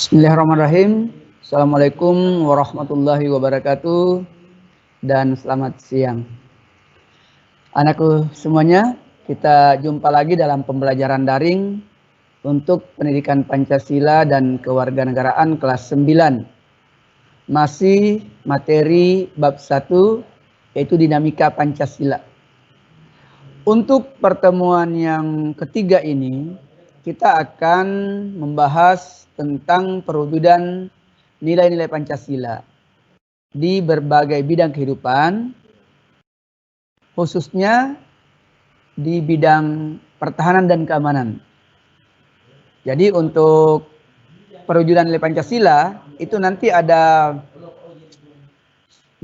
Bismillahirrahmanirrahim. Assalamualaikum warahmatullahi wabarakatuh dan selamat siang. Anakku semuanya, kita jumpa lagi dalam pembelajaran daring untuk pendidikan Pancasila dan kewarganegaraan kelas 9. Masih materi bab 1 yaitu dinamika Pancasila. Untuk pertemuan yang ketiga ini kita akan membahas tentang perwujudan nilai-nilai Pancasila di berbagai bidang kehidupan, khususnya di bidang pertahanan dan keamanan. Jadi untuk perwujudan nilai Pancasila itu nanti ada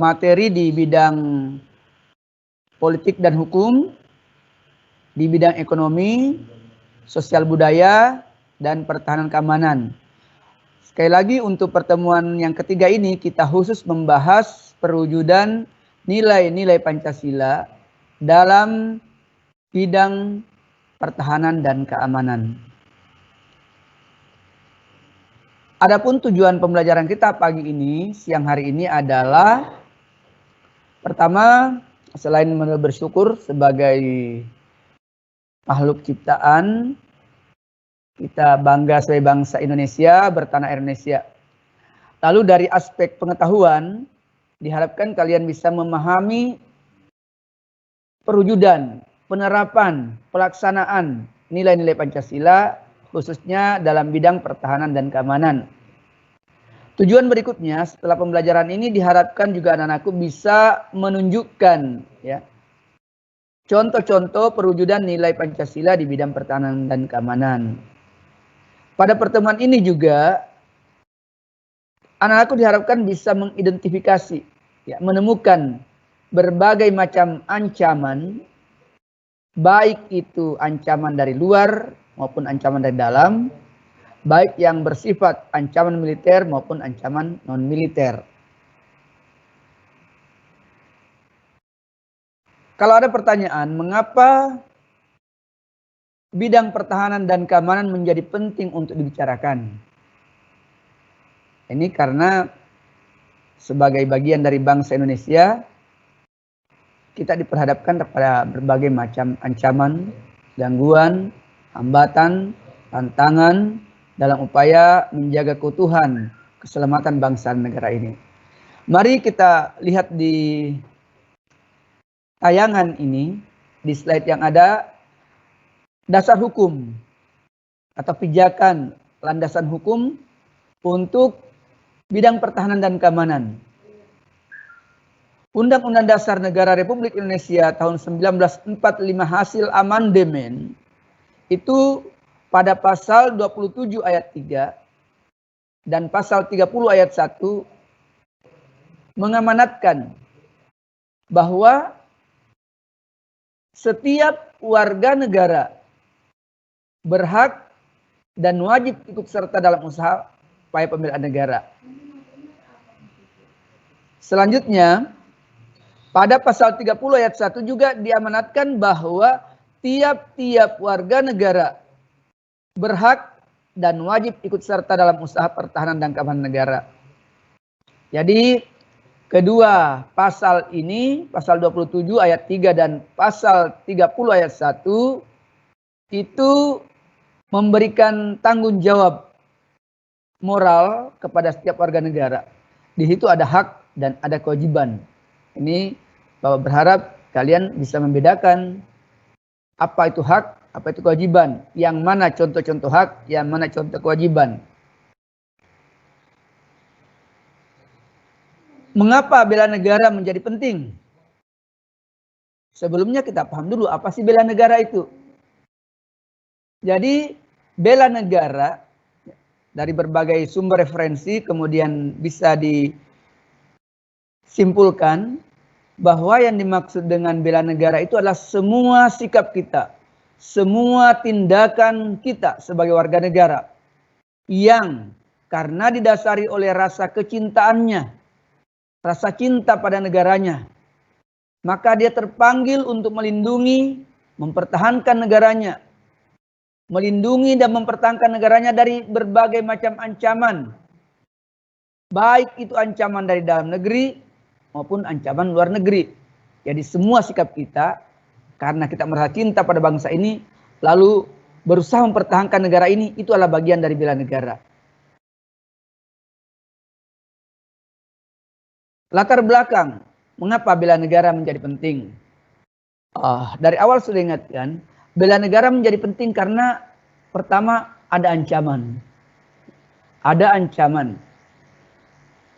materi di bidang politik dan hukum, di bidang ekonomi, sosial budaya, dan pertahanan keamanan. Sekali lagi untuk pertemuan yang ketiga ini kita khusus membahas perwujudan nilai-nilai Pancasila dalam bidang pertahanan dan keamanan. Adapun tujuan pembelajaran kita pagi ini, siang hari ini adalah pertama, selain bersyukur sebagai makhluk ciptaan, kita bangga sebagai bangsa Indonesia, bertanah air Indonesia. Lalu dari aspek pengetahuan, diharapkan kalian bisa memahami perwujudan, penerapan, pelaksanaan nilai-nilai Pancasila, khususnya dalam bidang pertahanan dan keamanan. Tujuan berikutnya, setelah pembelajaran ini diharapkan juga anak-anakku bisa menunjukkan contoh-contoh perwujudan nilai Pancasila di bidang pertahanan dan keamanan. Pada pertemuan ini juga anak-anakku diharapkan bisa mengidentifikasi, menemukan berbagai macam ancaman, baik itu ancaman dari luar maupun ancaman dari dalam, baik yang bersifat ancaman militer maupun ancaman non-militer. Kalau ada pertanyaan, mengapa bidang pertahanan dan keamanan menjadi penting untuk dibicarakan? Ini karena sebagai bagian dari bangsa Indonesia, kita diperhadapkan kepada berbagai macam ancaman, gangguan, hambatan, tantangan dalam upaya menjaga keutuhan, keselamatan bangsa dan negara ini. Mari kita lihat di tayangan ini, di slide yang ada, dasar hukum atau pijakan landasan hukum untuk bidang pertahanan dan keamanan. Undang-Undang Dasar Negara Republik Indonesia tahun 1945 hasil amandemen itu pada pasal 27 ayat 3 dan pasal 30 ayat 1 mengamanatkan bahwa setiap warga negara berhak dan wajib ikut serta dalam usaha upaya pembelaan negara. Selanjutnya, pada pasal 30 ayat 1 juga diamanatkan bahwa tiap-tiap warga negara berhak dan wajib ikut serta dalam usaha pertahanan dan keamanan negara. Jadi, kedua pasal ini, pasal 27 ayat 3 dan pasal 30 ayat 1 itu memberikan tanggung jawab moral kepada setiap warga negara. Di situ ada hak dan ada kewajiban. Ini Bapak berharap kalian bisa membedakan apa itu hak, apa itu kewajiban, yang mana contoh-contoh hak, yang mana contoh kewajiban. Mengapa bela negara menjadi penting? Sebelumnya kita paham dulu apa sih bela negara itu. Jadi bela negara dari berbagai sumber referensi kemudian bisa disimpulkan bahwa yang dimaksud dengan bela negara itu adalah semua sikap kita, semua tindakan kita sebagai warga negara yang karena didasari oleh rasa kecintaannya, rasa cinta pada negaranya, maka dia terpanggil untuk melindungi, mempertahankan negaranya, melindungi dan mempertahankan negaranya dari berbagai macam ancaman. Baik itu ancaman dari dalam negeri maupun ancaman luar negeri. Jadi semua sikap kita, karena kita merasa cinta pada bangsa ini, lalu berusaha mempertahankan negara ini, itu adalah bagian dari bela negara. Latar belakang, mengapa bela negara menjadi penting? Dari awal sudah ingatkan, bela negara menjadi penting karena pertama ada ancaman. Ada ancaman.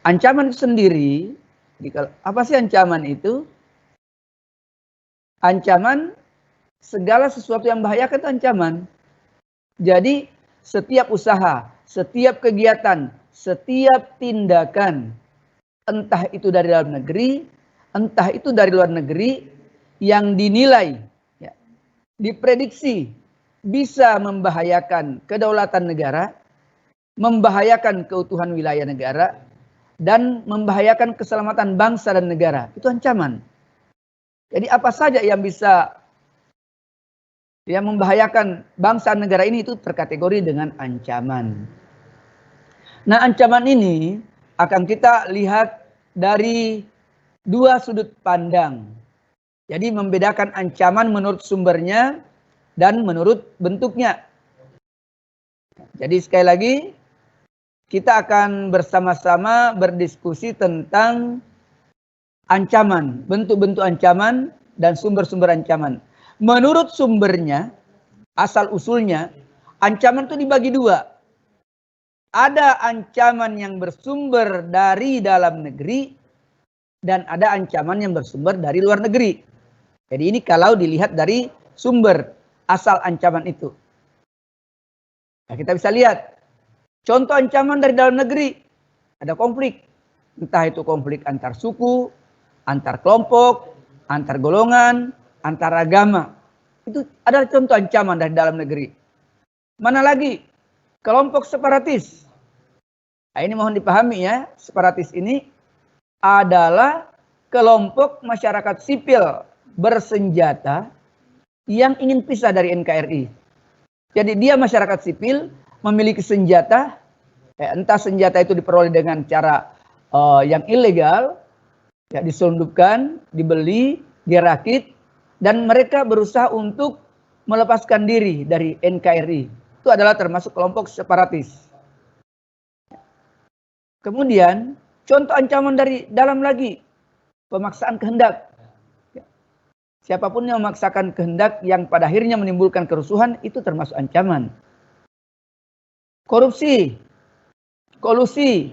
Ancaman itu sendiri, apa sih ancaman itu? Ancaman, segala sesuatu yang membahayakan itu ancaman. Jadi setiap usaha, setiap kegiatan, setiap tindakan, entah itu dari dalam negeri, entah itu dari luar negeri, yang dinilai, ya, diprediksi bisa membahayakan kedaulatan negara, membahayakan keutuhan wilayah negara, dan membahayakan keselamatan bangsa dan negara. Itu ancaman. Jadi apa saja yang bisa membahayakan bangsa dan negara ini itu terkategori dengan ancaman. Nah, ancaman ini akan kita lihat dari dua sudut pandang. Jadi membedakan ancaman menurut sumbernya dan menurut bentuknya. Jadi sekali lagi kita akan bersama-sama berdiskusi tentang ancaman, bentuk-bentuk ancaman dan sumber-sumber ancaman. Menurut sumbernya, asal usulnya, ancaman itu dibagi dua. Ada ancaman yang bersumber dari dalam negeri dan ada ancaman yang bersumber dari luar negeri. Jadi ini kalau dilihat dari sumber asal ancaman itu. Nah, kita bisa lihat contoh ancaman dari dalam negeri. Ada konflik. Entah itu konflik antar suku, antar kelompok, antar golongan, antar agama. Itu adalah contoh ancaman dari dalam negeri. Mana lagi? Kelompok separatis. Nah, ini mohon dipahami ya, separatis ini adalah kelompok masyarakat sipil bersenjata yang ingin pisah dari NKRI. Jadi dia masyarakat sipil memiliki senjata, entah senjata itu diperoleh dengan cara yang ilegal, ya, diselundupkan, dibeli, dirakit, dan mereka berusaha untuk melepaskan diri dari NKRI. Itu adalah termasuk kelompok separatis. Kemudian contoh ancaman dari dalam lagi, pemaksaan kehendak. Siapapun yang memaksakan kehendak yang pada akhirnya menimbulkan kerusuhan, itu termasuk ancaman. Korupsi, kolusi,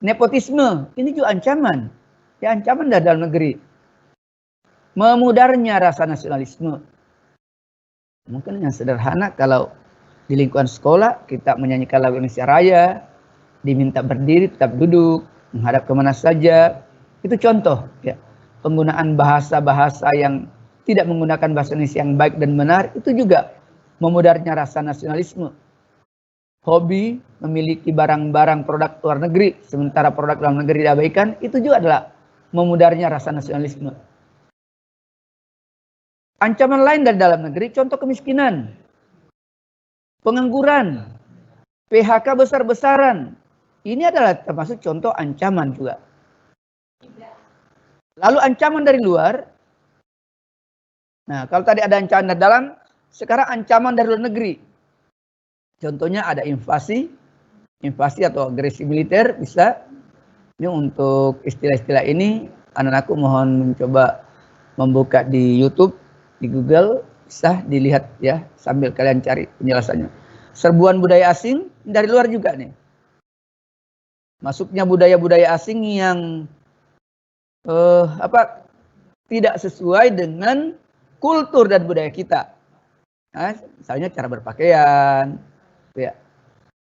nepotisme, ini juga ancaman. Ya, ancaman dari dalam negeri. Memudarnya rasa nasionalisme. Mungkin yang sederhana kalau di lingkungan sekolah kita menyanyikan lagu Indonesia Raya, diminta berdiri tetap duduk, menghadap kemana saja. Itu contoh ya. Penggunaan bahasa-bahasa yang tidak menggunakan bahasa Indonesia yang baik dan benar, itu juga memudarnya rasa nasionalisme. Hobi memiliki barang-barang produk luar negeri, sementara produk dalam negeri diabaikan, itu juga adalah memudarnya rasa nasionalisme. Ancaman lain dari dalam negeri, contoh kemiskinan, pengangguran, PHK besar-besaran. Ini adalah termasuk contoh ancaman juga. Lalu ancaman dari luar. Nah, kalau tadi ada ancaman dari dalam, sekarang ancaman dari luar negeri. Contohnya ada invasi atau agresi militer bisa. Ini untuk istilah-istilah ini, anak-anakku mohon mencoba membuka di YouTube, di Google, bisa dilihat ya sambil kalian cari penjelasannya. Serbuan budaya asing dari luar juga nih. Masuknya budaya-budaya asing yang tidak sesuai dengan kultur dan budaya kita. Nah, misalnya cara berpakaian, ya,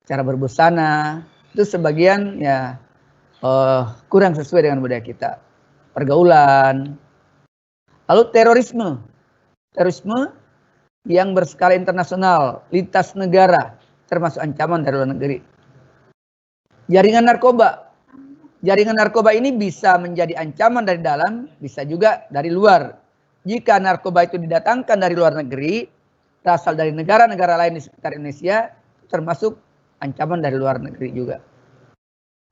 cara berbusana, itu sebagian ya kurang sesuai dengan budaya kita. Pergaulan. Lalu terorisme yang berskala internasional, lintas negara, termasuk ancaman dari luar negeri. Jaringan narkoba ini bisa menjadi ancaman dari dalam, bisa juga dari luar. Jika narkoba itu didatangkan dari luar negeri, berasal dari negara-negara lain di sekitar Indonesia, termasuk ancaman dari luar negeri juga.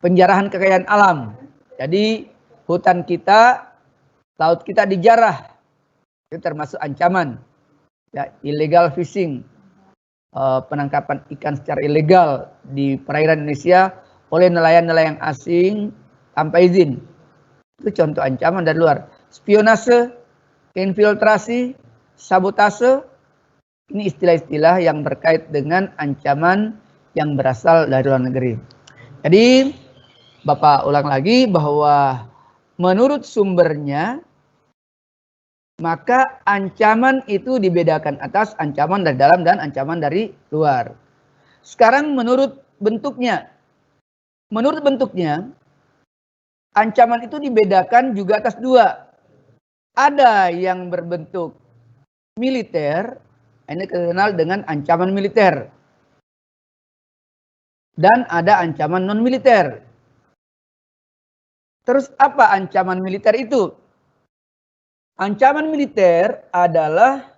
Penjarahan kekayaan alam. Jadi hutan kita, laut kita dijarah, itu termasuk ancaman. Ya, illegal fishing, penangkapan ikan secara ilegal di perairan Indonesia oleh nelayan-nelayan asing tanpa izin. Itu contoh ancaman dari luar. Spionase, infiltrasi, sabotase, ini istilah-istilah yang berkait dengan ancaman yang berasal dari luar negeri. Jadi Bapak ulang lagi bahwa menurut sumbernya, maka ancaman itu dibedakan atas ancaman dari dalam dan ancaman dari luar. Sekarang menurut bentuknya. Menurut bentuknya, ancaman itu dibedakan juga atas dua. Ada yang berbentuk militer, ini dikenal dengan ancaman militer. Dan ada ancaman non-militer. Terus apa ancaman militer itu? Ancaman militer adalah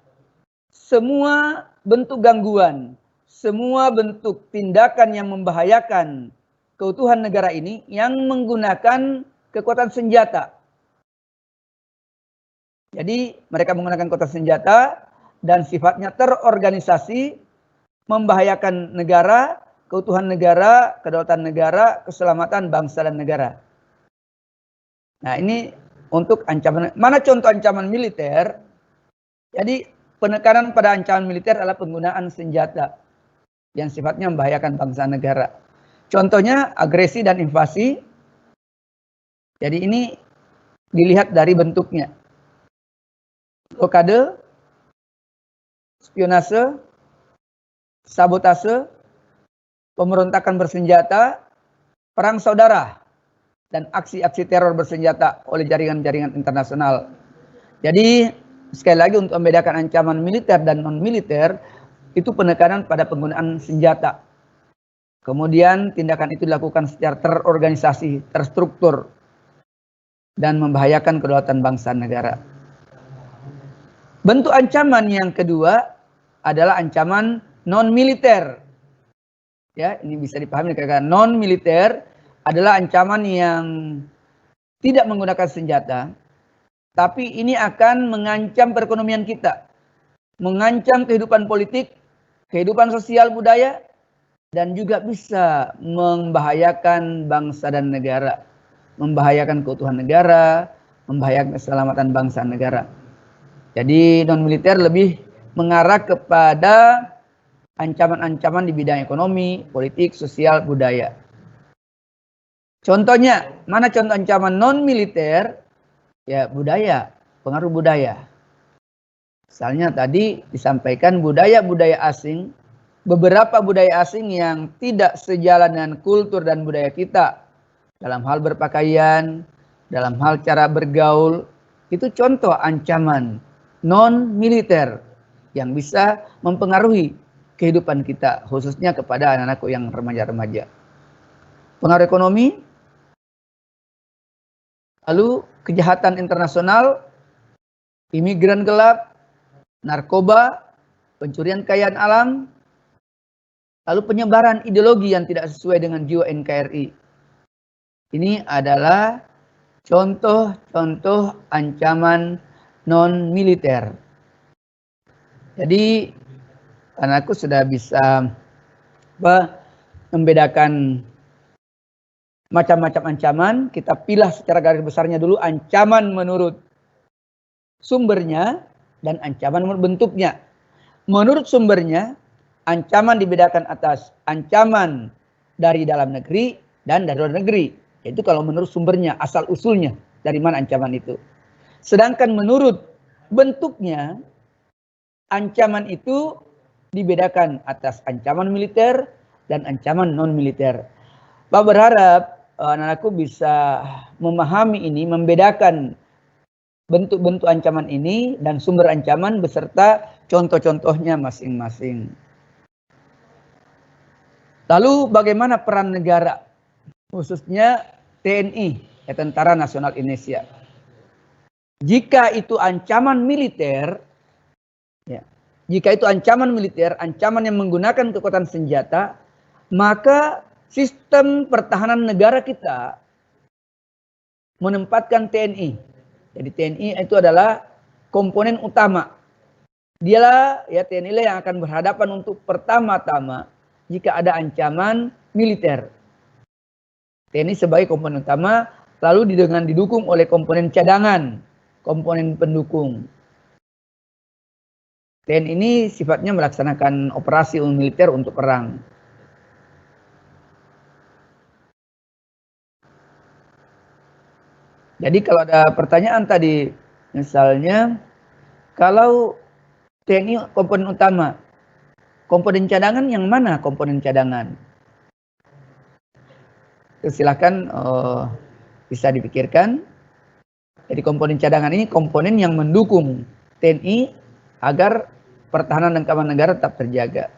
semua bentuk gangguan, semua bentuk tindakan yang membahayakan keutuhan negara ini yang menggunakan kekuatan senjata. Jadi mereka menggunakan kekuatan senjata dan sifatnya terorganisasi, membahayakan negara, keutuhan negara, kedaulatan negara, keselamatan bangsa dan negara. Nah ini untuk ancaman, mana contoh ancaman militer? Jadi penekanan pada ancaman militer adalah penggunaan senjata yang sifatnya membahayakan bangsa negara. Contohnya agresi dan invasi. Jadi ini dilihat dari bentuknya. Blokade, spionase, sabotase, pemberontakan bersenjata, perang saudara, dan aksi-aksi teror bersenjata oleh jaringan-jaringan internasional. Jadi sekali lagi untuk membedakan ancaman militer dan non-militer, itu penekanan pada penggunaan senjata. Kemudian tindakan itu dilakukan secara terorganisasi, terstruktur, dan membahayakan kedaulatan bangsa negara. Bentuk ancaman yang kedua adalah ancaman non-militer. Ya, ini bisa dipahami karena non-militer adalah ancaman yang tidak menggunakan senjata, tapi ini akan mengancam perekonomian kita, mengancam kehidupan politik, kehidupan sosial budaya, dan juga bisa membahayakan bangsa dan negara, membahayakan keutuhan negara, membahayakan keselamatan bangsa dan negara. Jadi non-militer lebih mengarah kepada ancaman-ancaman di bidang ekonomi, politik, sosial, budaya. Contohnya, mana contoh ancaman non-militer? Ya, budaya, pengaruh budaya. Misalnya tadi disampaikan budaya-budaya asing, beberapa budaya asing yang tidak sejalan dengan kultur dan budaya kita. Dalam hal berpakaian, dalam hal cara bergaul, itu contoh ancaman non-militer yang bisa mempengaruhi kehidupan kita, khususnya kepada anak-anakku yang remaja-remaja. Pengaruh ekonomi, lalu kejahatan internasional, imigran gelap, narkoba, pencurian kekayaan alam, lalu penyebaran ideologi yang tidak sesuai dengan jiwa NKRI. Ini adalah contoh-contoh ancaman non-militer. Jadi anakku sudah bisa membedakan macam-macam ancaman. Kita pilih secara garis besarnya dulu ancaman menurut sumbernya dan ancaman menurut bentuknya. Menurut sumbernya, ancaman dibedakan atas ancaman dari dalam negeri dan dari luar negeri. Itu kalau menurut sumbernya, asal usulnya dari mana ancaman itu. Sedangkan menurut bentuknya, ancaman itu dibedakan atas ancaman militer dan ancaman non-militer. Pak berharap anak-anakku bisa memahami ini, membedakan bentuk-bentuk ancaman ini dan sumber ancaman beserta contoh-contohnya masing-masing. Lalu bagaimana peran negara, khususnya TNI, Tentara Nasional Indonesia? Jika itu ancaman militer, ya, Jika itu ancaman militer, ancaman yang menggunakan kekuatan senjata, maka sistem pertahanan negara kita menempatkan TNI. Jadi TNI itu adalah komponen utama. Dialah ya TNI yang akan berhadapan untuk pertama-tama jika ada ancaman militer. TNI sebagai komponen utama, lalu dengan didukung oleh komponen cadangan, komponen pendukung. TNI ini sifatnya melaksanakan operasi militer untuk perang. Jadi kalau ada pertanyaan tadi, misalnya kalau TNI komponen utama, komponen cadangan yang mana komponen cadangan? Silakan bisa dipikirkan. Jadi komponen cadangan ini komponen yang mendukung TNI agar pertahanan dan keamanan negara tetap terjaga.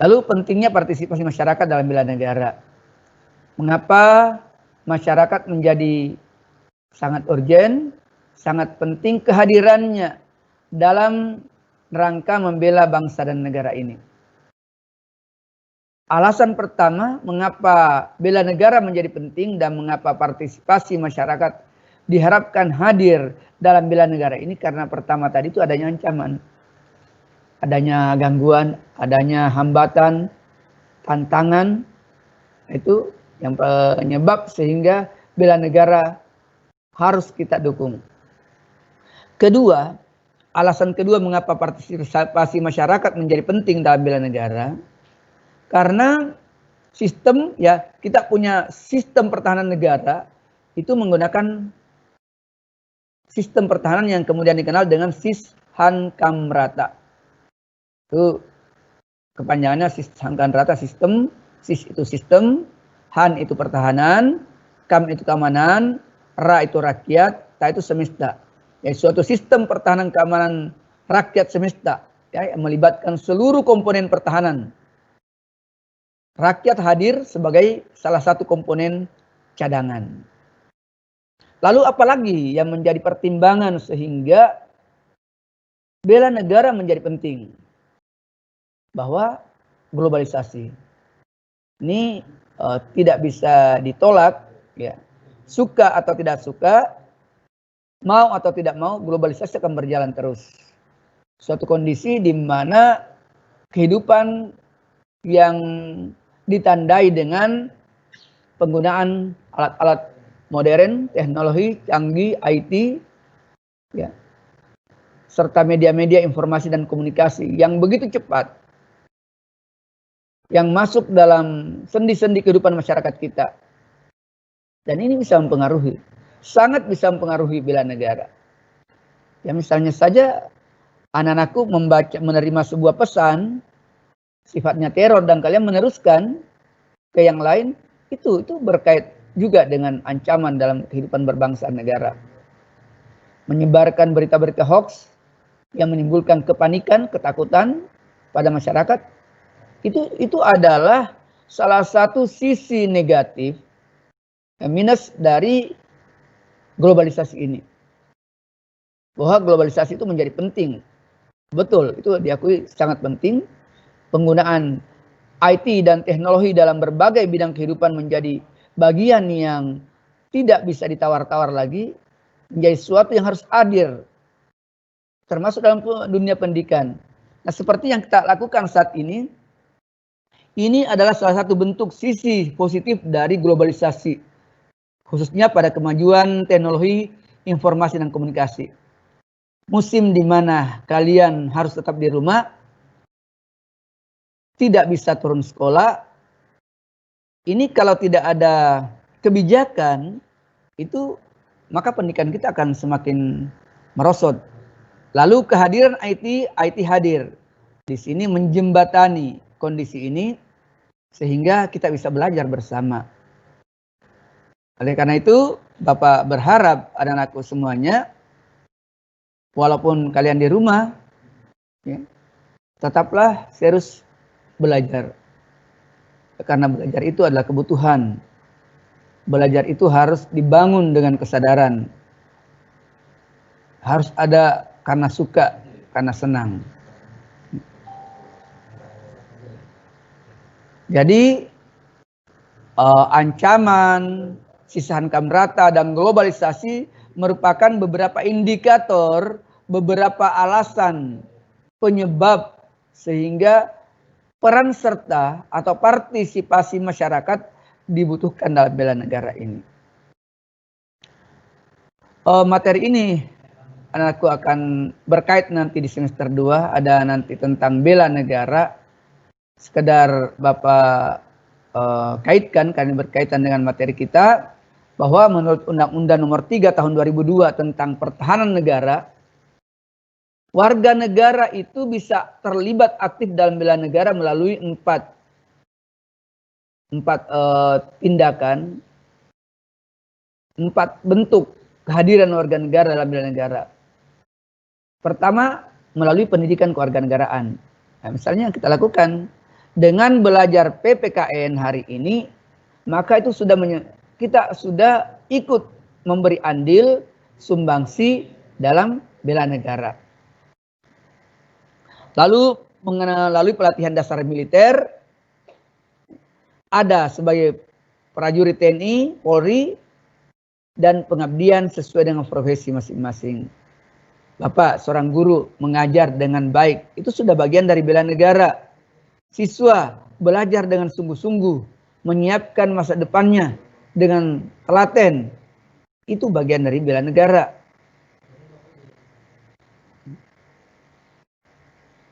Lalu pentingnya partisipasi masyarakat dalam bela negara. Mengapa masyarakat menjadi sangat urgen, sangat penting kehadirannya dalam rangka membela bangsa dan negara ini. Alasan pertama mengapa bela negara menjadi penting dan mengapa partisipasi masyarakat diharapkan hadir dalam bela negara ini, karena pertama tadi itu adanya ancaman, adanya gangguan, adanya hambatan, tantangan, itu yang penyebab sehingga bela negara harus kita dukung. Kedua, alasan kedua mengapa partisipasi masyarakat menjadi penting dalam bela negara, karena sistem ya kita punya sistem pertahanan negara itu menggunakan sistem pertahanan yang kemudian dikenal dengan Sishankamrata. Itu kepanjangannya Sishankamrata sistem. Sis itu sistem, Han itu pertahanan, Kam itu keamanan, Ra itu rakyat, Ta itu semesta. Ya, suatu sistem pertahanan keamanan rakyat semesta ya, yang melibatkan seluruh komponen pertahanan. Rakyat hadir sebagai salah satu komponen cadangan. Lalu apalagi yang menjadi pertimbangan sehingga bela negara menjadi penting? Bahwa globalisasi ini tidak bisa ditolak, ya. Suka atau tidak suka, mau atau tidak mau, globalisasi akan berjalan terus. Suatu kondisi di mana kehidupan yang ditandai dengan penggunaan alat-alat modern, teknologi canggih, IT, ya, serta media-media informasi dan komunikasi yang begitu cepat, yang masuk dalam sendi-sendi kehidupan masyarakat kita. Dan ini bisa mempengaruhi, sangat bisa mempengaruhi bela negara. Ya misalnya saja anak-anakku menerima sebuah pesan, sifatnya teror dan kalian meneruskan ke yang lain, itu berkait juga dengan ancaman dalam kehidupan berbangsa negara. Menyebarkan berita-berita hoax yang menimbulkan kepanikan, ketakutan pada masyarakat, itu adalah salah satu sisi negatif, minus dari globalisasi ini. Bahwa globalisasi itu menjadi penting. Betul, itu diakui sangat penting. Penggunaan IT dan teknologi dalam berbagai bidang kehidupan menjadi bagian yang tidak bisa ditawar-tawar lagi, menjadi sesuatu yang harus hadir, termasuk dalam dunia pendidikan. Nah, seperti yang kita lakukan saat ini adalah salah satu bentuk sisi positif dari globalisasi, khususnya pada kemajuan teknologi informasi dan komunikasi. Musim di mana kalian harus tetap di rumah, tidak bisa turun sekolah, ini kalau tidak ada kebijakan itu, maka pendidikan kita akan semakin merosot. Lalu kehadiran IT hadir di sini menjembatani kondisi ini sehingga kita bisa belajar bersama. Oleh karena itu, Bapak berharap anak-anakku semuanya, walaupun kalian di rumah, ya, tetaplah serius belajar. Karena belajar itu adalah kebutuhan. Belajar itu harus dibangun dengan kesadaran. harus ada karena suka, karena senang. Jadi ancaman, sisahan kamrata, dan globalisasi merupakan beberapa indikator, beberapa alasan penyebab sehingga peran serta atau partisipasi masyarakat dibutuhkan dalam bela negara ini. Materi ini anakku akan berkait nanti di semester 2, ada nanti tentang bela negara. Sekedar Bapak kaitkan karena berkaitan dengan materi kita, bahwa menurut Undang-Undang Nomor 3 Tahun 2002 tentang Pertahanan Negara, warga negara itu bisa terlibat aktif dalam bela negara melalui empat tindakan, 4 bentuk kehadiran warga negara dalam bela negara. Pertama, melalui pendidikan kewarganegaraan. Nah, misalnya yang kita lakukan dengan belajar PPKN hari ini, maka itu kita sudah ikut memberi andil sumbangsi dalam bela negara. Lalu melalui pelatihan dasar militer, ada sebagai prajurit TNI, Polri, dan pengabdian sesuai dengan profesi masing-masing. Bapak seorang guru mengajar dengan baik, itu sudah bagian dari bela negara. Siswa belajar dengan sungguh-sungguh, menyiapkan masa depannya dengan telaten, itu bagian dari bela negara.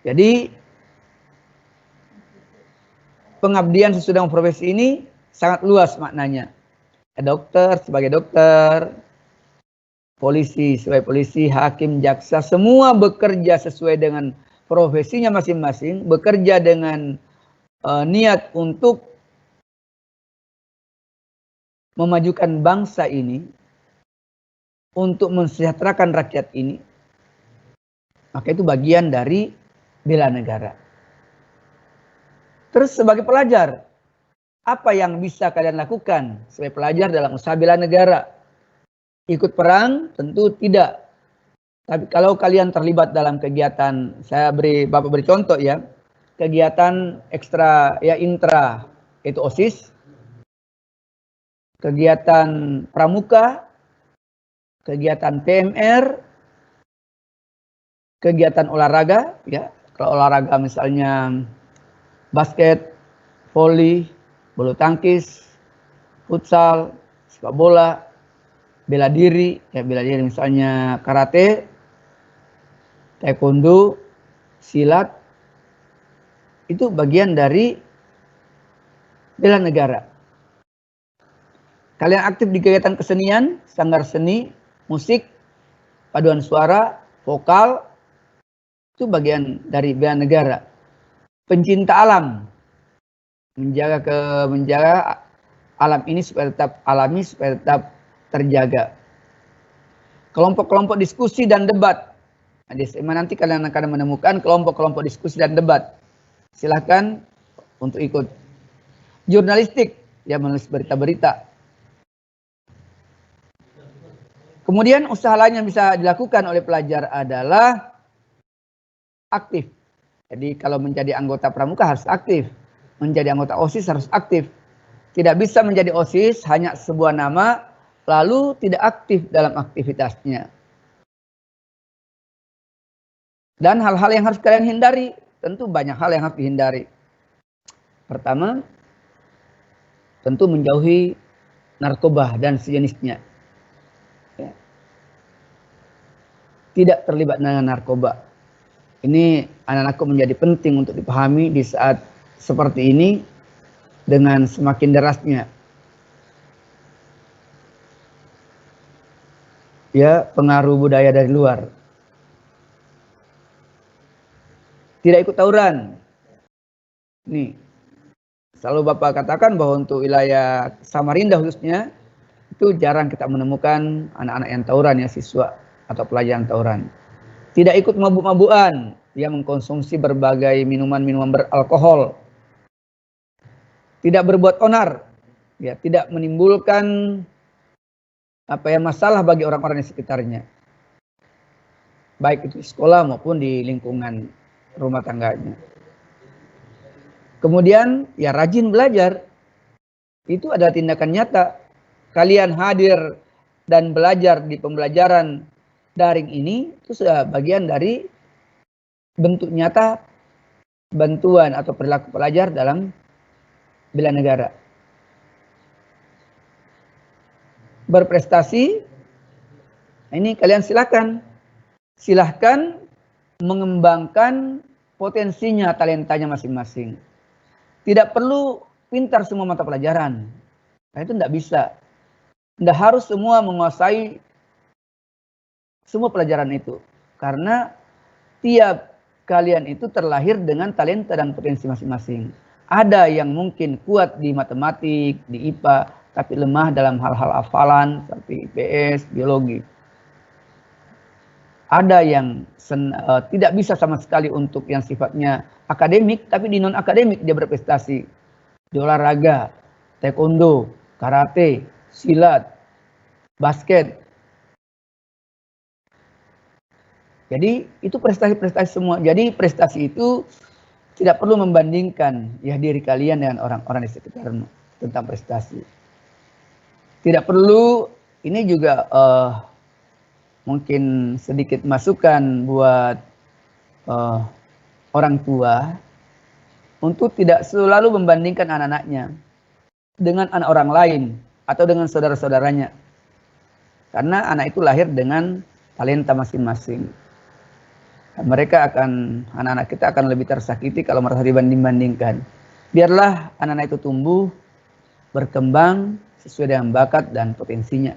Jadi pengabdian sesuai dengan profesi ini sangat luas maknanya. Dokter sebagai dokter, polisi sebagai polisi, hakim, jaksa, semua bekerja sesuai dengan profesinya masing-masing, bekerja dengan niat untuk memajukan bangsa ini, untuk mensejahterakan rakyat ini, maka itu bagian dari bela negara. Terus sebagai pelajar, apa yang bisa kalian lakukan sebagai pelajar dalam usaha bela negara? Ikut perang? Tentu tidak. Tapi kalau kalian terlibat dalam kegiatan, Bapak beri contoh ya, kegiatan ekstra ya intra, itu OSIS, kegiatan pramuka, kegiatan PMR, kegiatan olahraga ya. Kalau olahraga misalnya basket, voli, bulu tangkis, futsal, sepak bola, bela diri misalnya karate, taekwondo, silat, itu bagian dari bela negara. Kalian aktif di kegiatan kesenian, sanggar seni, musik, paduan suara, vokal, itu bagian dari bela negara. Pencinta alam, menjaga alam ini supaya tetap alami, supaya tetap terjaga. Kelompok-kelompok diskusi dan debat. Nah, di SMA nanti kalian akan menemukan kelompok-kelompok diskusi dan debat. Silahkan untuk ikut. Jurnalistik, ya menulis berita-berita. Kemudian usaha lain yang bisa dilakukan oleh pelajar adalah aktif. Jadi kalau menjadi anggota pramuka harus aktif. Menjadi anggota OSIS harus aktif. Tidak bisa menjadi OSIS hanya sebuah nama, lalu tidak aktif dalam aktivitasnya. Dan hal-hal yang harus kalian hindari, tentu banyak hal yang harus dihindari. Pertama, tentu menjauhi narkoba dan sejenisnya. Ya. Tidak terlibat dengan narkoba. Ini anak-anakku menjadi penting untuk dipahami di saat seperti ini dengan semakin derasnya ya pengaruh budaya dari luar. Tidak ikut tawuran. Nih, selalu Bapak katakan bahwa untuk wilayah Samarinda khususnya itu jarang kita menemukan anak-anak yang tawuran ya, siswa atau pelajar yang tawuran. Tidak ikut mabuk-mabukan, dia mengkonsumsi berbagai minuman-minuman beralkohol. Tidak berbuat onar, ya, tidak menimbulkan masalah bagi orang-orang di sekitarnya. baik itu di sekolah maupun di lingkungan rumah tangganya. Kemudian ya rajin belajar, itu adalah tindakan nyata. Kalian hadir dan belajar di pembelajaran daring ini itu sudah bagian dari bentuk nyata bantuan atau perilaku pelajar dalam bela negara. Berprestasi, ini kalian silahkan mengembangkan potensinya, talentanya masing-masing. Tidak perlu pintar semua mata pelajaran. Nah, itu tidak bisa. Tidak harus semua menguasai semua pelajaran itu. Karena tiap kalian itu terlahir dengan talenta dan potensi masing-masing. Ada yang mungkin kuat di matematik, di IPA, tapi lemah dalam hal-hal hafalan seperti IPS, biologi. Ada yang tidak bisa sama sekali untuk yang sifatnya akademik, tapi di non-akademik dia berprestasi. Di olahraga, taekwondo, karate, silat, basket. Jadi itu prestasi-prestasi semua. Jadi prestasi itu tidak perlu membandingkan ya diri kalian dengan orang-orang di sekitarmu tentang prestasi. Tidak perlu, ini juga mungkin sedikit masukan buat orang tua untuk tidak selalu membandingkan anak-anaknya dengan anak orang lain atau dengan saudara-saudaranya. Karena anak itu lahir dengan talenta masing-masing. Anak-anak kita akan lebih tersakiti kalau merasa dibanding-bandingkan. Biarlah anak-anak itu tumbuh, berkembang sesuai dengan bakat dan potensinya.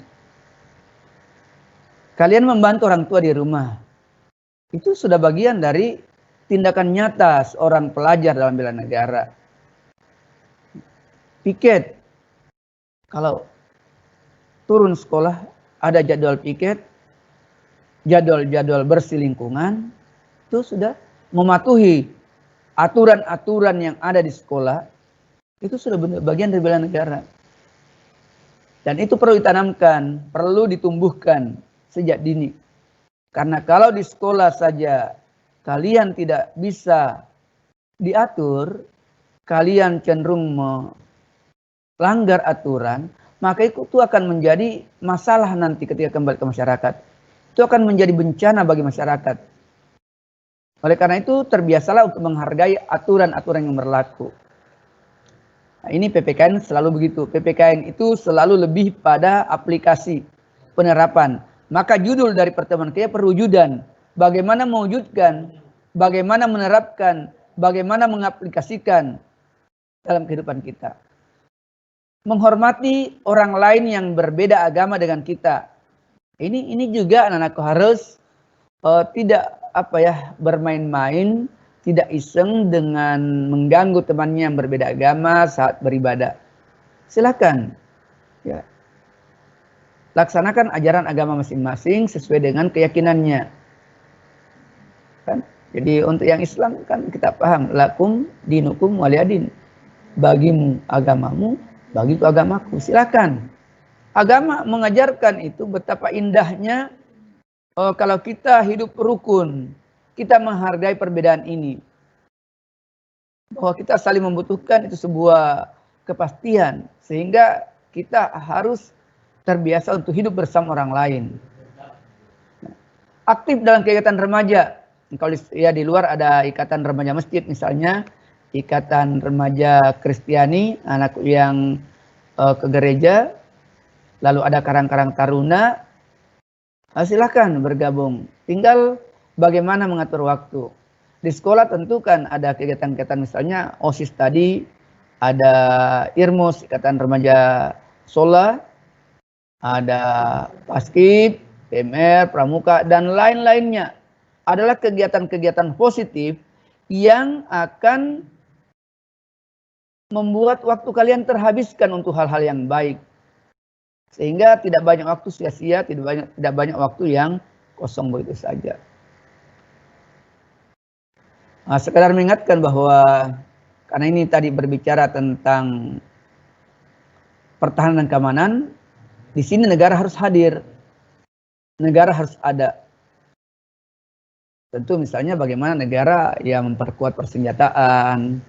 Kalian membantu orang tua di rumah. Itu sudah bagian dari tindakan nyata seorang pelajar dalam bela negara. Piket. Kalau turun sekolah, ada jadwal piket, jadwal-jadwal bersih lingkungan, itu sudah mematuhi aturan-aturan yang ada di sekolah, itu sudah bagian dari bela negara. Dan itu perlu ditanamkan, perlu ditumbuhkan sejak dini. Karena kalau di sekolah saja kalian tidak bisa diatur, kalian cenderung melanggar aturan, maka itu akan menjadi masalah nanti ketika kembali ke masyarakat. Itu akan menjadi bencana bagi masyarakat. Oleh karena itu terbiasalah untuk menghargai aturan-aturan yang berlaku. Nah, ini PPKN selalu begitu. PPKN itu selalu lebih pada aplikasi penerapan. Maka judul dari pertemuan kita perwujudan. Bagaimana mewujudkan, bagaimana menerapkan, bagaimana mengaplikasikan dalam kehidupan kita. Menghormati orang lain yang berbeda agama dengan kita. Ini juga anak-anakku harus tidak bermain-main, tidak iseng dengan mengganggu temannya yang berbeda agama saat beribadah. Silakan, ya, laksanakan ajaran agama masing-masing sesuai dengan keyakinannya. Kan? Jadi untuk yang Islam kan kita paham, lakum dinukum waliyadin. Bagimu agamamu, bagiku agamaku. Silakan. Agama mengajarkan itu betapa indahnya kalau kita hidup rukun, kita menghargai perbedaan ini. Bahwa kita saling membutuhkan itu sebuah kepastian. Sehingga kita harus terbiasa untuk hidup bersama orang lain. Aktif dalam kegiatan remaja. Kalau ya di luar ada ikatan remaja masjid misalnya. Ikatan remaja Kristiani, anak yang ke gereja. Lalu ada karang-karang taruna. Silakan bergabung. Tinggal bagaimana mengatur waktu. Di sekolah tentu kan ada kegiatan-kegiatan misalnya OSIS tadi, ada IRMOS, Ikatan Remaja Sola, ada Paskib, PMR, Pramuka, dan lain-lainnya. Adalah kegiatan-kegiatan positif yang akan membuat waktu kalian terhabiskan untuk hal-hal yang baik. Sehingga tidak banyak waktu sia-sia, tidak banyak waktu yang kosong begitu saja. Nah, sekedar mengingatkan bahwa karena ini tadi berbicara tentang pertahanan dan keamanan, di sini negara harus hadir, negara harus ada. Tentu misalnya bagaimana negara yang memperkuat persenjataan,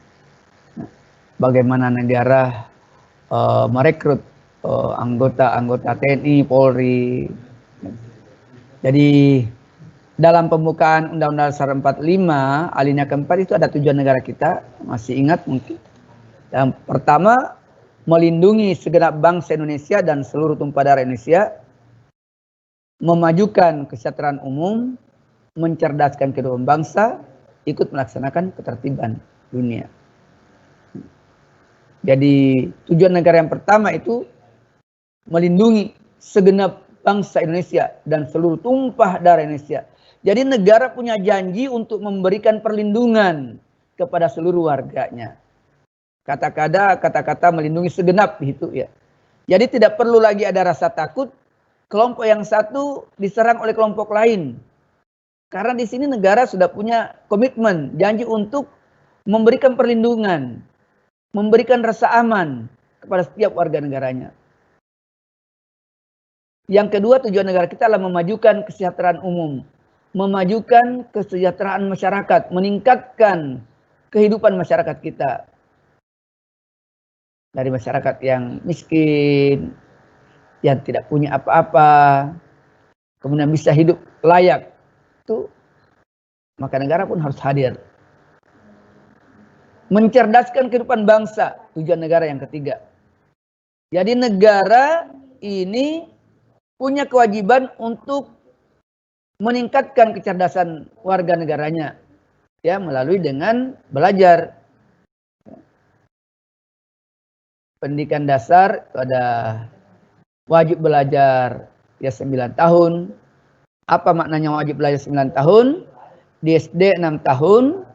bagaimana negara merekrut anggota-anggota TNI, Polri. Jadi dalam pembukaan Undang-Undang Dasar 45 alinea keempat itu ada tujuan negara kita, masih ingat mungkin. Yang pertama, melindungi segenap bangsa Indonesia dan seluruh tumpah darah Indonesia, memajukan kesejahteraan umum, mencerdaskan kehidupan bangsa, ikut melaksanakan ketertiban dunia. Jadi tujuan negara yang pertama itu melindungi segenap bangsa Indonesia dan seluruh tumpah darah Indonesia. Jadi negara punya janji untuk memberikan perlindungan kepada seluruh warganya. Kata-kata melindungi segenap itu ya. Jadi tidak perlu lagi ada rasa takut kelompok yang satu diserang oleh kelompok lain. Karena di sini negara sudah punya komitmen, janji untuk memberikan perlindungan, memberikan rasa aman kepada setiap warga negaranya. Yang kedua, tujuan negara kita adalah memajukan kesejahteraan umum, memajukan kesejahteraan masyarakat, meningkatkan kehidupan masyarakat kita. Dari masyarakat yang miskin, yang tidak punya apa-apa, kemudian bisa hidup layak, itu maka negara pun harus hadir. Mencerdaskan kehidupan bangsa, tujuan negara yang ketiga. Jadi negara ini punya kewajiban untuk meningkatkan kecerdasan warga negaranya, ya, melalui dengan belajar. Pendidikan dasar itu ada wajib belajar ya 9 tahun. Apa maknanya wajib belajar 9 tahun? Di SD 6 tahun,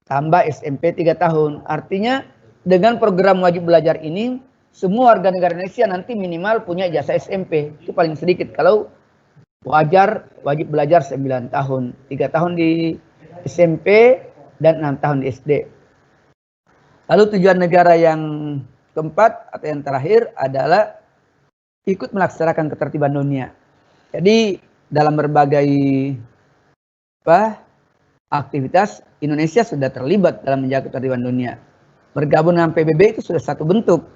tambah SMP 3 tahun. Artinya dengan program wajib belajar ini, semua warga negara Indonesia nanti minimal punya ijazah SMP. Itu paling sedikit. Kalau wajib belajar 9 tahun. 3 tahun di SMP dan 6 tahun di SD. Lalu tujuan negara yang keempat atau yang terakhir adalah ikut melaksanakan ketertiban dunia. Jadi dalam berbagai aktivitas Indonesia sudah terlibat dalam menjaga ketertiban dunia. Bergabung dengan PBB itu sudah satu bentuk.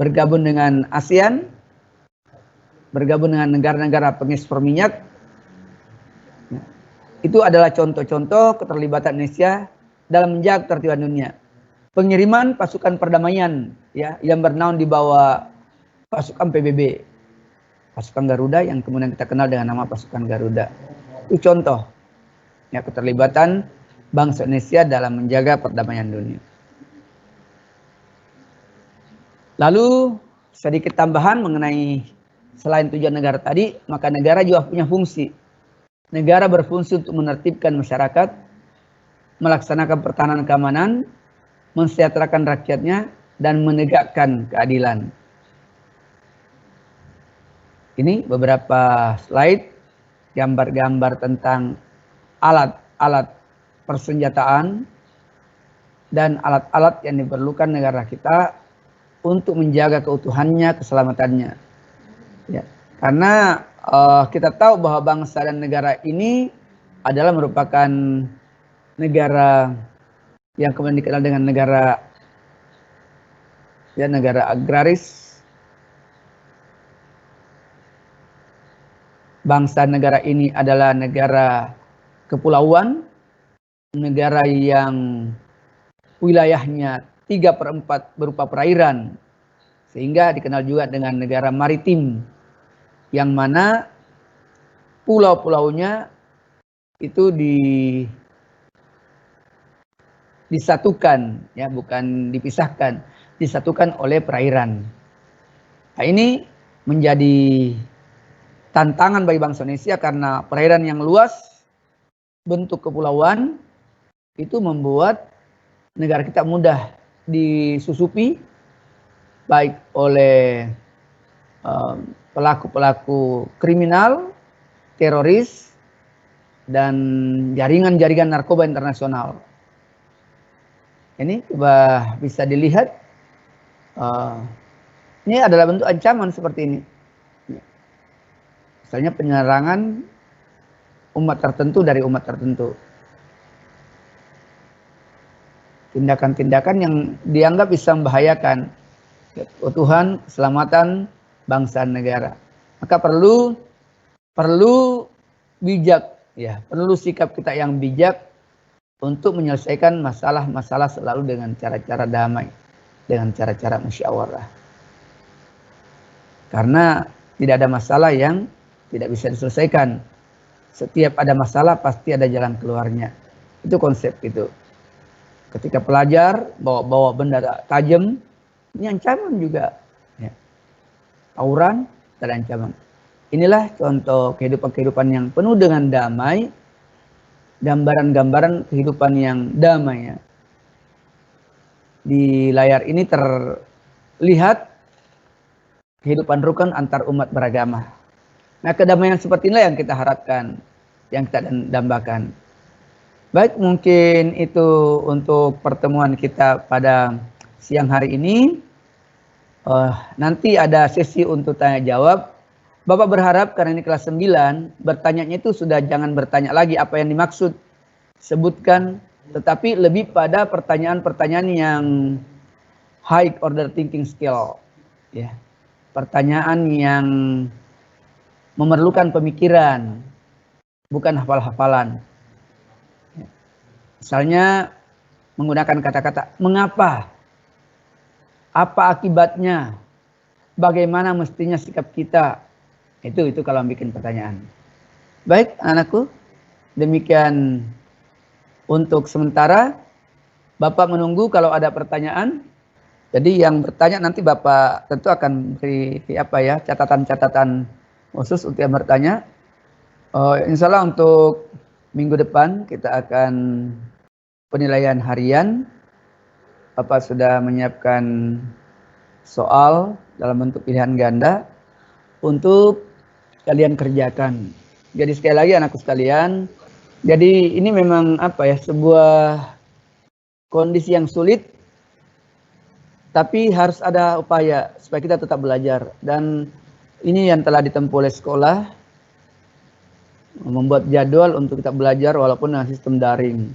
Bergabung dengan ASEAN, bergabung dengan negara-negara pengekspor minyak. Itu adalah contoh-contoh keterlibatan Indonesia dalam menjaga ketertiban dunia. Pengiriman pasukan perdamaian ya yang bernaung di bawah pasukan PBB. Pasukan Garuda yang kemudian kita kenal dengan nama pasukan Garuda. Itu contoh ya keterlibatan bangsa Indonesia dalam menjaga perdamaian dunia. Lalu sedikit tambahan mengenai selain tujuan negara tadi, maka negara juga punya fungsi. Negara berfungsi untuk menertibkan masyarakat, melaksanakan pertahanan keamanan, mensejahterakan rakyatnya, dan menegakkan keadilan. Ini beberapa slide gambar-gambar tentang alat-alat persenjataan dan alat-alat yang diperlukan negara kita untuk menjaga keutuhannya, keselamatannya. Ya, karena kita tahu bahwa bangsa dan negara ini adalah merupakan negara yang kemudian dikenal dengan negara agraris. Bangsa negara ini adalah negara kepulauan, negara yang wilayahnya 3/4 berupa perairan, sehingga dikenal juga dengan negara maritim, yang mana pulau-pulaunya itu disatukan, ya bukan dipisahkan, disatukan oleh perairan. Nah, ini menjadi tantangan bagi bangsa Indonesia karena perairan yang luas, bentuk kepulauan, itu membuat negara kita mudah disusupi baik oleh pelaku-pelaku kriminal, teroris, dan jaringan-jaringan narkoba internasional. Ini coba bisa dilihat, ini adalah bentuk ancaman seperti ini. Misalnya penyerangan umat tertentu dari umat tertentu. Tindakan-tindakan yang dianggap bisa membahayakan keutuhan, keselamatan bangsa negara. Maka perlu bijak, ya, perlu sikap kita yang bijak untuk menyelesaikan masalah-masalah selalu dengan cara-cara damai, dengan cara-cara musyawarah. Karena tidak ada masalah yang tidak bisa diselesaikan. Setiap ada masalah pasti ada jalan keluarnya. Itu konsep itu. Ketika pelajar bawa benda tajam, ini ancaman juga. Ya. Tawuran, ada ancaman. Inilah contoh kehidupan-kehidupan yang penuh dengan damai, gambaran-gambaran kehidupan yang damai. Ya. Di layar ini terlihat kehidupan rukun antar umat beragama. Nah, kedamaian seperti inilah yang kita harapkan, yang kita dambakan. Baik, mungkin itu untuk pertemuan kita pada siang hari ini. Nanti ada sesi untuk tanya jawab. Bapak berharap karena ini kelas 9, bertanyanya itu sudah jangan bertanya lagi apa yang dimaksud. Sebutkan, tetapi lebih pada pertanyaan-pertanyaan yang high order thinking skill. Ya. Pertanyaan yang memerlukan pemikiran, bukan hafal-hafalan. Misalnya menggunakan kata-kata mengapa, apa akibatnya, bagaimana mestinya sikap kita. Itu kalau bikin pertanyaan. Baik, anakku, demikian untuk sementara. Bapak menunggu kalau ada pertanyaan. Jadi yang bertanya nanti Bapak tentu akan beri catatan-catatan khusus untuk yang bertanya. Insya Allah untuk minggu depan kita akan penilaian harian. Bapak sudah menyiapkan soal dalam bentuk pilihan ganda untuk kalian kerjakan. Jadi sekali lagi anakku sekalian, jadi ini memang sebuah kondisi yang sulit, tapi harus ada upaya supaya kita tetap belajar. Dan ini yang telah ditempuh oleh sekolah, membuat jadwal untuk kita belajar walaupun dengan sistem daring.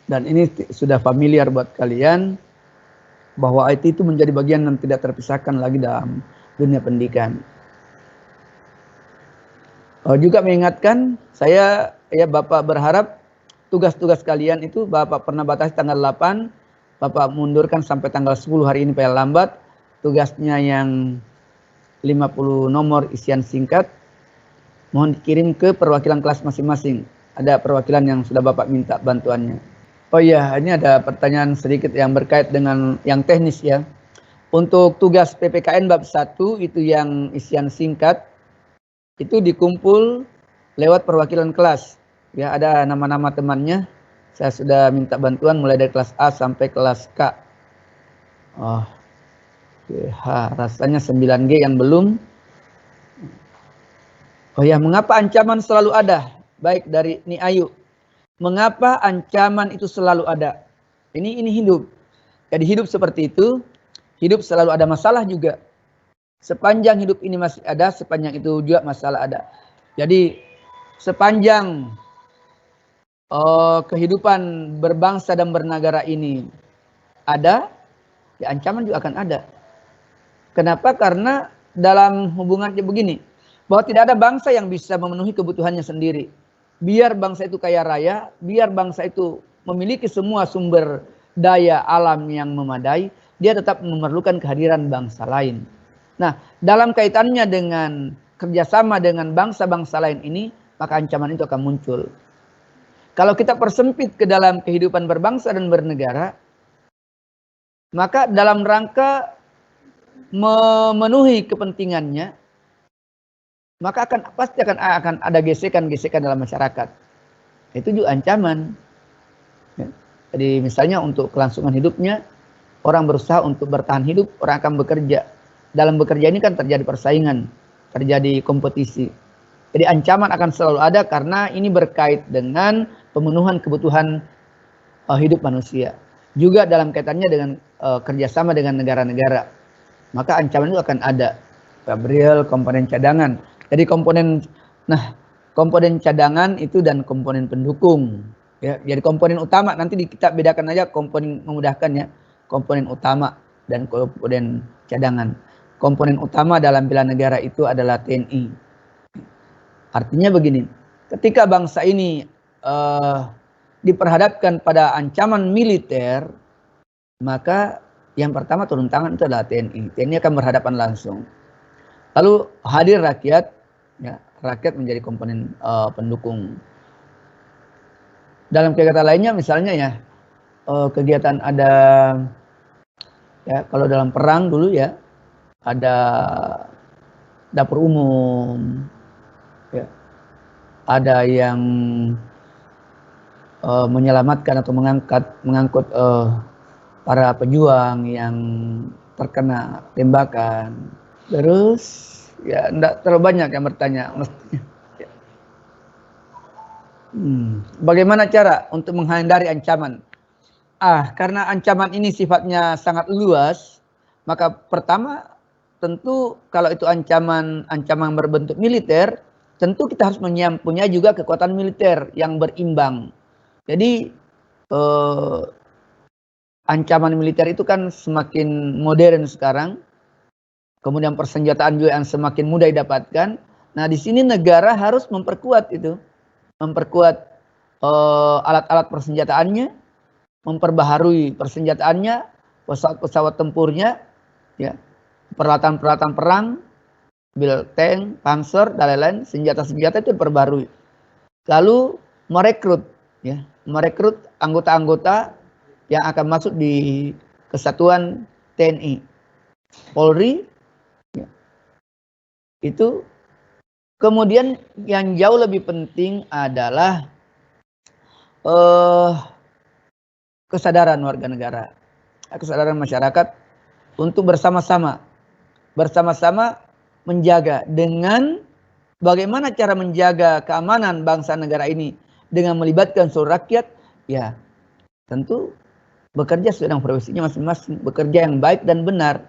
Dan ini sudah familiar buat kalian bahwa IT itu menjadi bagian yang tidak terpisahkan lagi dalam dunia pendidikan. Juga mengingatkan saya, Bapak berharap tugas-tugas kalian itu Bapak pernah batasi tanggal 8, Bapak mundurkan sampai tanggal 10 hari ini paling lambat. Tugasnya yang 50 nomor isian singkat, mohon dikirim ke perwakilan kelas masing-masing. Ada perwakilan yang sudah Bapak minta bantuannya. Oh iya, ini ada pertanyaan sedikit yang berkait dengan yang teknis ya. Untuk tugas PPKN bab 1 itu yang isian singkat, itu dikumpul lewat perwakilan kelas. Ya, ada nama-nama temannya. Saya sudah minta bantuan mulai dari kelas A sampai kelas K. Rasanya 9G yang belum. Oh ya, mengapa ancaman selalu ada? Baik, dari Ni Ayu. Mengapa ancaman itu selalu ada? Ini hidup. Jadi hidup seperti itu, hidup selalu ada masalah juga. Sepanjang hidup ini masih ada, sepanjang itu juga masalah ada. Jadi sepanjang kehidupan berbangsa dan bernegara ini ada, ya ancaman juga akan ada. Kenapa? Karena dalam hubungannya begini, bahwa tidak ada bangsa yang bisa memenuhi kebutuhannya sendiri. Biar bangsa itu kaya raya, biar bangsa itu memiliki semua sumber daya alam yang memadai, dia tetap memerlukan kehadiran bangsa lain. Nah, dalam kaitannya dengan kerjasama dengan bangsa-bangsa lain ini, maka ancaman itu akan muncul. Kalau kita persempit ke dalam kehidupan berbangsa dan bernegara, maka dalam rangka memenuhi kepentingannya, maka pasti akan ada gesekan-gesekan dalam masyarakat. Itu juga ancaman. Ya. Jadi misalnya untuk kelangsungan hidupnya, orang berusaha untuk bertahan hidup, orang akan bekerja. Dalam bekerja ini kan terjadi persaingan, terjadi kompetisi. Jadi ancaman akan selalu ada karena ini berkait dengan pemenuhan kebutuhan hidup manusia. Juga dalam kaitannya dengan kerjasama dengan negara-negara. Maka ancaman itu akan ada. Gabriel, komponen cadangan. Jadi komponen, komponen cadangan itu dan komponen pendukung. Ya, jadi komponen utama nanti kita bedakan aja komponen memudahkan ya, komponen utama dan komponen cadangan. Komponen utama dalam bela negara itu adalah TNI. Artinya begini, ketika bangsa ini diperhadapkan pada ancaman militer, maka yang pertama turun tangan itu adalah TNI. TNI akan berhadapan langsung. Lalu hadir rakyat, ya, rakyat menjadi komponen pendukung. Dalam kegiatan lainnya misalnya ya, kegiatan ada, ya kalau dalam perang dulu ya, ada dapur umum, ya, ada yang menyelamatkan atau mengangkut para pejuang yang terkena tembakan. Terus ya enggak terlalu banyak yang bertanya mestinya. Bagaimana cara untuk menghindari ancaman? Karena ancaman ini sifatnya sangat luas, maka pertama tentu kalau itu ancaman berbentuk militer, tentu kita harus mempunyai juga kekuatan militer yang berimbang. Jadi ancaman militer itu kan semakin modern sekarang, kemudian persenjataan juga yang semakin mudah didapatkan. Nah di sini negara harus memperkuat itu. Memperkuat alat-alat persenjataannya, memperbaharui persenjataannya, pesawat-pesawat tempurnya, ya, peralatan-peralatan perang, mobil tank, panzer, dan lain-lain, senjata-senjata itu diperbarui. Lalu merekrut, ya, merekrut anggota-anggota yang akan masuk di kesatuan TNI, Polri, ya. Itu. Kemudian yang jauh lebih penting adalah kesadaran warga negara, kesadaran masyarakat untuk bersama-sama menjaga. Dengan bagaimana cara menjaga keamanan bangsa negara ini dengan melibatkan seluruh rakyat, ya tentu bekerja sesuai dengan profesinya masing-masing, bekerja yang baik dan benar.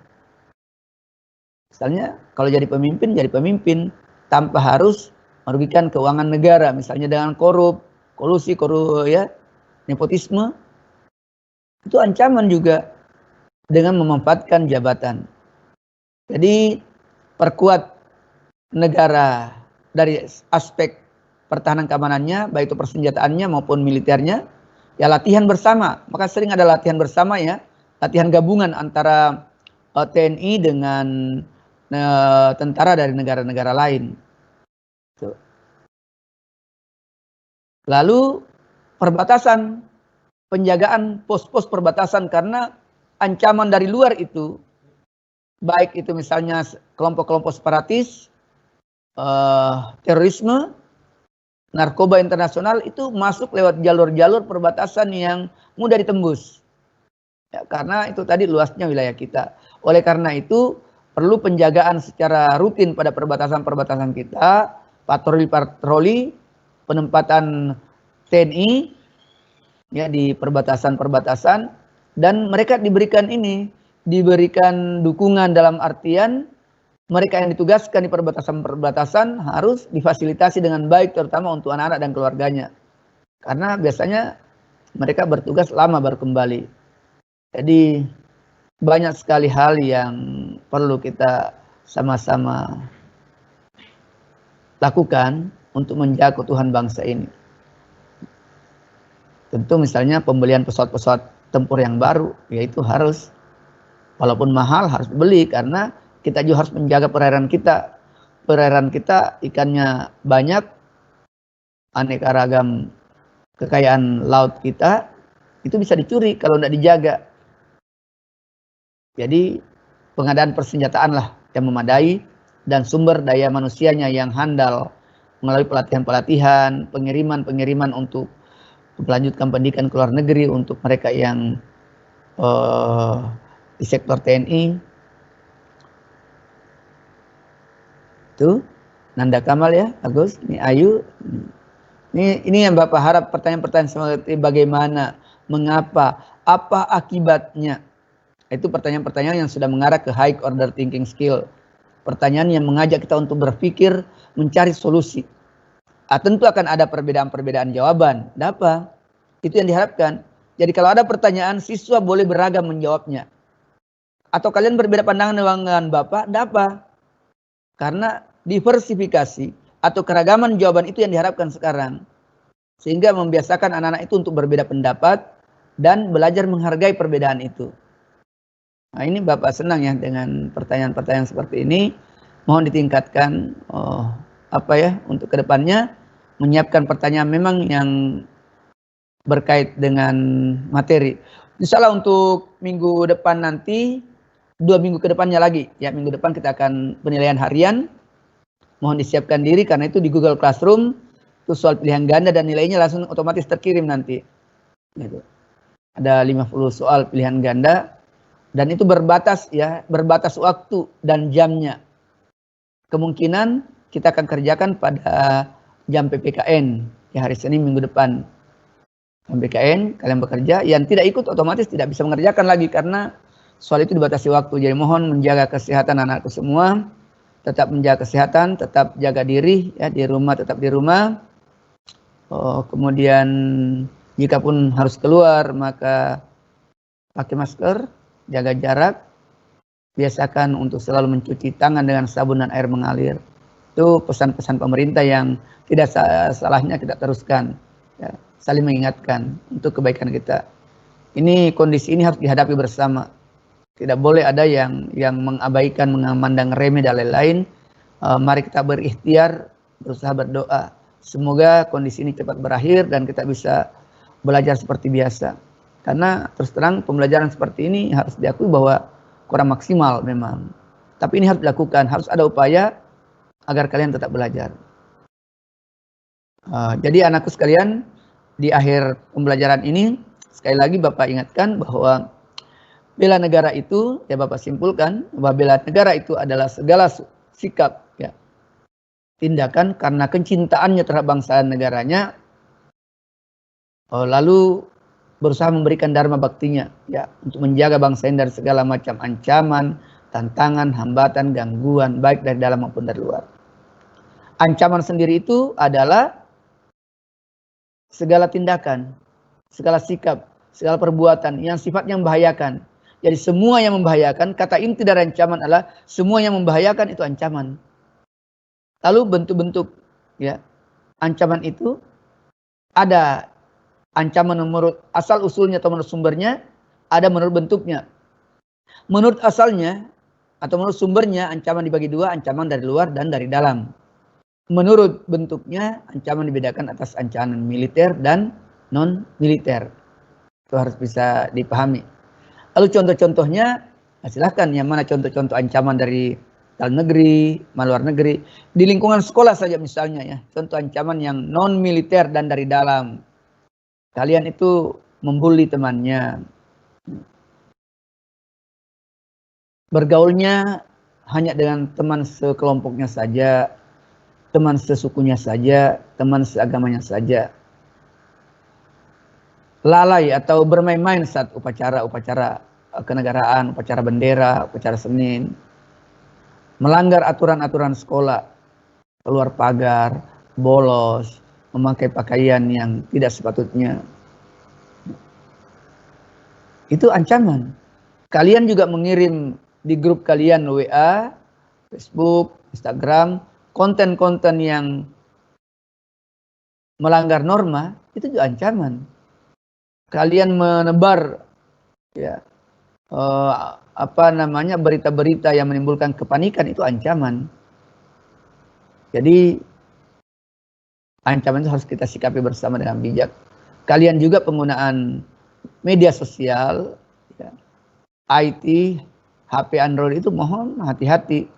Misalnya kalau jadi pemimpin tanpa harus merugikan keuangan negara, misalnya dengan kolusi, ya, nepotisme. Itu ancaman juga dengan memanfaatkan jabatan. Jadi perkuat negara dari aspek pertahanan keamanannya, baik itu persenjataannya maupun militernya. Ya latihan bersama, maka sering ada latihan bersama ya, latihan gabungan antara TNI dengan tentara dari negara-negara lain. Lalu perbatasan, penjagaan pos-pos perbatasan, karena ancaman dari luar itu, baik itu misalnya kelompok-kelompok separatis, terorisme, narkoba internasional, itu masuk lewat jalur-jalur perbatasan yang mudah ditembus. Ya, karena itu tadi luasnya wilayah kita. Oleh karena itu perlu penjagaan secara rutin pada perbatasan-perbatasan kita, patroli-patroli, penempatan TNI ya di perbatasan-perbatasan, dan mereka diberikan dukungan dalam artian mereka yang ditugaskan di perbatasan-perbatasan harus difasilitasi dengan baik, terutama untuk anak-anak dan keluarganya. Karena biasanya mereka bertugas lama baru kembali. Jadi banyak sekali hal yang perlu kita sama-sama lakukan untuk menjaga keutuhan bangsa ini. Tentu misalnya pembelian pesawat-pesawat tempur yang baru, yaitu harus, walaupun mahal harus beli, karena kita juga harus menjaga perairan kita. Perairan kita ikannya banyak, aneka ragam kekayaan laut kita, itu bisa dicuri kalau tidak dijaga. Jadi pengadaan persenjataan lah yang memadai, dan sumber daya manusianya yang handal melalui pelatihan-pelatihan, pengiriman untuk melanjutkan pendidikan ke luar negeri untuk mereka yang di sektor TNI. Itu Nanda Kamal ya, Agus, ini Ayu. Ini yang Bapak harap, pertanyaan-pertanyaan seperti bagaimana, mengapa, apa akibatnya. Itu pertanyaan-pertanyaan yang sudah mengarah ke high order thinking skill. Pertanyaan yang mengajak kita untuk berpikir, mencari solusi. tentu akan ada perbedaan-perbedaan jawaban. Tidak apa? Itu yang diharapkan. Jadi kalau ada pertanyaan, siswa boleh beragam menjawabnya. Atau kalian berbeda pandangan dengan Bapak, tidak apa? Karena diversifikasi atau keragaman jawaban itu yang diharapkan sekarang. Sehingga membiasakan anak-anak itu untuk berbeda pendapat dan belajar menghargai perbedaan itu. Nah, ini Bapak senang ya dengan pertanyaan-pertanyaan seperti ini. Mohon ditingkatkan untuk kedepannya menyiapkan pertanyaan memang yang berkait dengan materi. Insya Allah untuk minggu depan nanti, 2 minggu ke depannya lagi. Ya, minggu depan kita akan penilaian harian. Mohon disiapkan diri karena itu di Google Classroom. Itu soal pilihan ganda dan nilainya langsung otomatis terkirim nanti. Gitu. Ada 50 soal pilihan ganda. Dan itu berbatas waktu dan jamnya. Kemungkinan kita akan kerjakan pada jam PPKN. Ya, hari Senin minggu depan. PPKN, kalian bekerja. Yang tidak ikut otomatis tidak bisa mengerjakan lagi karena soal itu dibatasi waktu. Jadi mohon menjaga kesehatan anak-anakku semua. Tetap menjaga kesehatan, tetap jaga diri. Ya, di rumah tetap di rumah. Kemudian jika pun harus keluar maka pakai masker, jaga jarak, biasakan untuk selalu mencuci tangan dengan sabun dan air mengalir. Itu pesan-pesan pemerintah yang tidak salahnya kita teruskan, ya, saling mengingatkan untuk kebaikan kita. Ini kondisi ini harus dihadapi bersama. Tidak boleh ada yang mengabaikan, memandang remeh dan lain-lain. Mari kita berikhtiar, berusaha berdoa. Semoga kondisi ini cepat berakhir dan kita bisa belajar seperti biasa. Karena terus terang pembelajaran seperti ini harus diakui bahwa kurang maksimal memang. Tapi ini harus dilakukan, harus ada upaya agar kalian tetap belajar. Jadi anakku sekalian, di akhir pembelajaran ini, sekali lagi Bapak ingatkan bahwa bela negara itu, ya Bapak simpulkan, bahwa bela negara itu adalah segala sikap, ya, tindakan karena kecintaannya terhadap bangsa dan negaranya, lalu berusaha memberikan dharma baktinya, ya, untuk menjaga bangsa ini dari segala macam ancaman, tantangan, hambatan, gangguan, baik dari dalam maupun dari luar. Ancaman sendiri itu adalah segala tindakan, segala sikap, segala perbuatan yang sifatnya membahayakan. Jadi semua yang membahayakan, kata inti dari ancaman adalah semua yang membahayakan itu ancaman. Lalu bentuk-bentuk, ya, ancaman itu ada ancaman menurut asal usulnya atau menurut sumbernya, ada menurut bentuknya. Menurut asalnya atau menurut sumbernya ancaman dibagi dua, ancaman dari luar dan dari dalam. Menurut bentuknya ancaman dibedakan atas ancaman militer dan non militer. Itu harus bisa dipahami. Lalu contoh-contohnya, silahkan yang mana contoh-contoh ancaman dari dalam negeri, luar negeri, di lingkungan sekolah saja misalnya, ya, contoh ancaman yang non militer dan dari dalam. Kalian itu membuli temannya, bergaulnya hanya dengan teman sekelompoknya saja, teman sesukunya saja, teman seagamanya saja. Lalai atau bermain-main saat upacara kenegaraan, upacara bendera, upacara Senin. Melanggar aturan-aturan sekolah, keluar pagar, bolos, memakai pakaian yang tidak sepatutnya. Itu ancaman. Kalian juga mengirim di grup kalian WA, Facebook, Instagram, konten-konten yang melanggar norma, itu juga ancaman. Kalian menebar, ya, berita-berita yang menimbulkan kepanikan, itu ancaman. Jadi ancaman itu harus kita sikapi bersama dengan bijak. Kalian juga penggunaan media sosial, ya, IT, HP Android itu mohon hati-hati.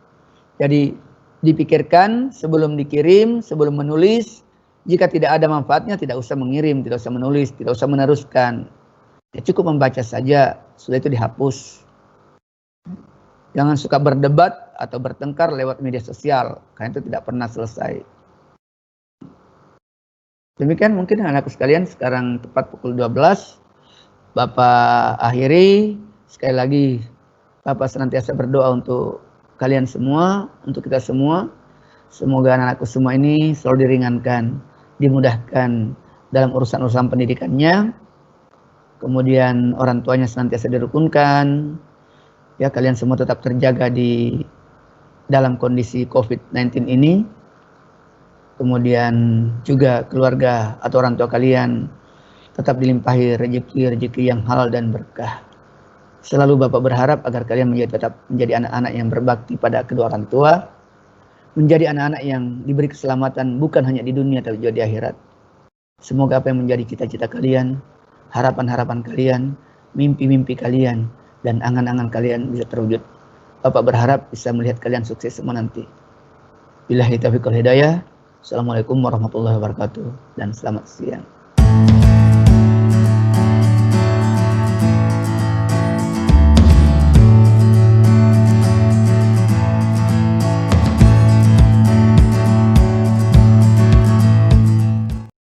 Jadi dipikirkan sebelum dikirim, sebelum menulis. Jika tidak ada manfaatnya, tidak usah mengirim, tidak usah menulis, tidak usah meneruskan. Ya, cukup membaca saja, sudah itu dihapus. Jangan suka berdebat atau bertengkar lewat media sosial, karena itu tidak pernah selesai. Demikian mungkin anakku sekalian, sekarang tepat pukul 12. Bapak akhiri, sekali lagi Bapak senantiasa berdoa untuk kalian semua, untuk kita semua. Semoga anak-anakku semua ini selalu diringankan, dimudahkan dalam urusan-urusan pendidikannya. Kemudian orang tuanya senantiasa dirukunkan. Ya, kalian semua tetap terjaga di dalam kondisi COVID-19 ini. Kemudian juga keluarga atau orang tua kalian tetap dilimpahi rezeki-rezeki yang halal dan berkah. Selalu Bapak berharap agar kalian tetap menjadi anak-anak yang berbakti pada kedua orang tua, menjadi anak-anak yang diberi keselamatan bukan hanya di dunia tapi juga di akhirat. Semoga apa yang menjadi cita-cita kalian, harapan-harapan kalian, mimpi-mimpi kalian, dan angan-angan kalian bisa terwujud. Bapak berharap bisa melihat kalian sukses semua nanti. Billahi taufiq wal hidayah. Assalamualaikum warahmatullahi wabarakatuh dan selamat siang.